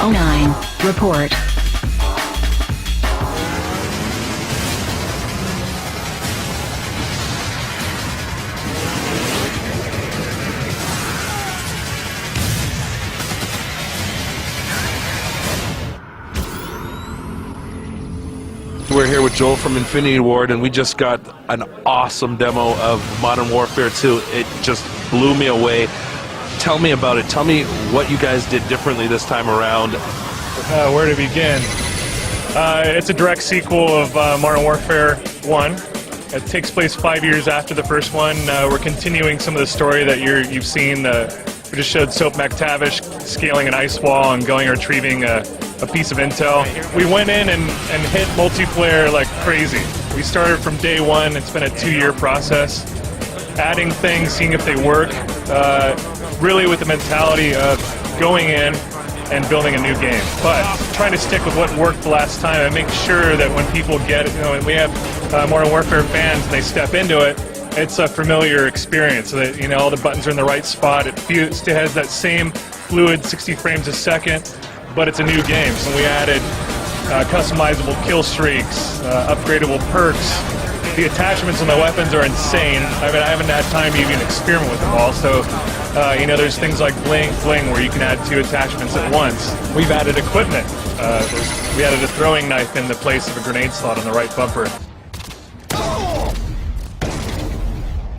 09. Report. We're here with Joel from Infinity Ward, and we just got an awesome demo of Modern Warfare 2. It just blew me away. Tell me about it. Tell me what you guys did differently this time around. Where to begin? It's a direct sequel of Modern Warfare 1. It takes place 5 years after the first one. We're continuing some of the story that you've seen. We just showed Soap McTavish scaling an ice wall and going and retrieving a piece of intel. We went in and hit multiplayer like crazy. We started from day one. It's been a 2-year process, adding things, seeing if they work, really with the mentality of going in and building a new game, but trying to stick with what worked the last time and make sure that when people get it, when we have Modern Warfare fans and they step into it, it's a familiar experience. So that all the buttons are in the right spot. It still has that same fluid 60 frames a second, but it's a new game. So we added customizable kill streaks, upgradable perks. The attachments on the weapons are insane. I mean, I haven't had time to even experiment with them all. So, there's things like Bling, where you can add 2 attachments at once. We've added equipment. We added a throwing knife in the place of a grenade slot on the right bumper.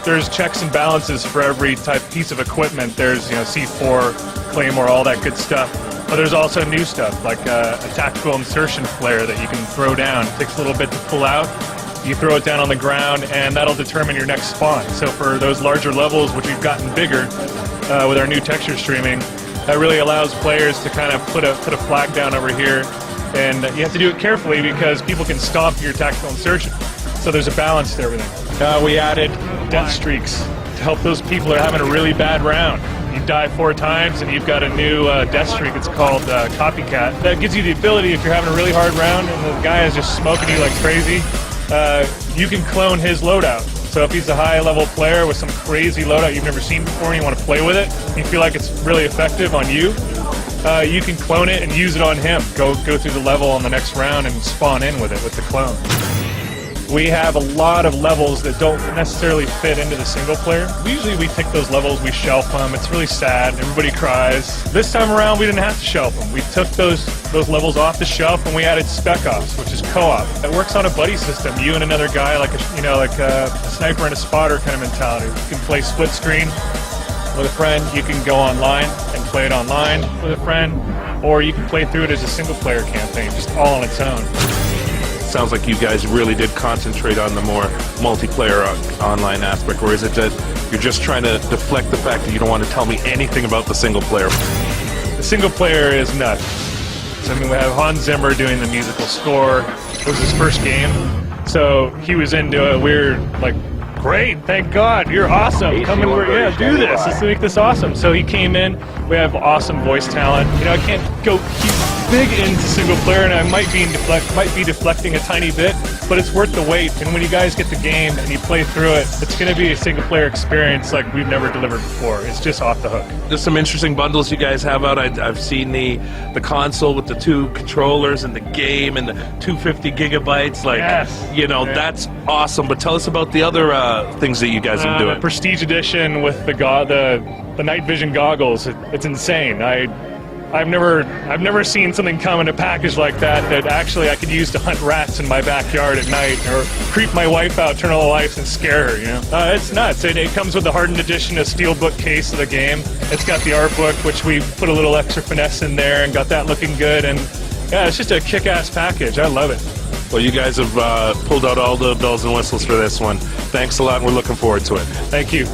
There's checks and balances for every piece of equipment. There's C4, Claymore, all that good stuff. But there's also new stuff like a tactical insertion flare that you can throw down. It takes a little bit to pull out. You throw it down on the ground, and that'll determine your next spawn. So for those larger levels, which we've gotten bigger with our new texture streaming, that really allows players to kind of put a flag down over here. And you have to do it carefully because people can stomp your tactical insertion. So there's a balance to everything. We added death streaks to help those people that are having a really bad round. You die 4 times and you've got a new death streak. It's called Copycat. That gives you the ability, if you're having a really hard round and the guy is just smoking you like crazy, you can clone his loadout. So if he's a high-level player with some crazy loadout you've never seen before and you want to play with it, you feel like it's really effective on you, you can clone it and use it on him. Go through the level on the next round and spawn in with it with the clone. We have a lot of levels that don't necessarily fit into the single player. Usually we take those levels, we shelf them, it's really sad, everybody cries. This time around we didn't have to shelf them. We took those levels off the shelf and we added Spec Ops, which is co-op. It works on a buddy system, you and another guy, like a sniper and a spotter kind of mentality. You can play split screen with a friend, you can go online and play it online with a friend, or you can play through it as a single player campaign, just all on its own. Sounds like you guys really did concentrate on the more multiplayer online aspect, or is it that you're just trying to deflect the fact that you don't want to tell me anything about the single player? The single player is nuts. So, we have Hans Zimmer doing the musical score. It was his first game, so he was into it. We're like, great, thank God, you're awesome. Come and do this. Let's make this awesome. So he came in. We have awesome voice talent. I can't go big into single player, and I might be deflecting a tiny bit, but it's worth the wait. And when you guys get the game and you play through it, it's going to be a single player experience like we've never delivered before. It's just off the hook. There's some interesting bundles you guys have out. I've seen the console with the 2 controllers and the game and the 250 gigabytes. Like, yes. That's awesome. But tell us about the other things that you guys are doing. The Prestige Edition with the night vision goggles. It's insane. I've never seen something come in a package like that actually I could use to hunt rats in my backyard at night, or creep my wife out, turn on the lights, and scare her. It's nuts. It comes with the hardened edition, a steelbook case of the game. It's got the art book, which we put a little extra finesse in there and got that looking good. And yeah, it's just a kick-ass package. I love it. Well, you guys have pulled out all the bells and whistles for this one. Thanks a lot, and we're looking forward to it. Thank you.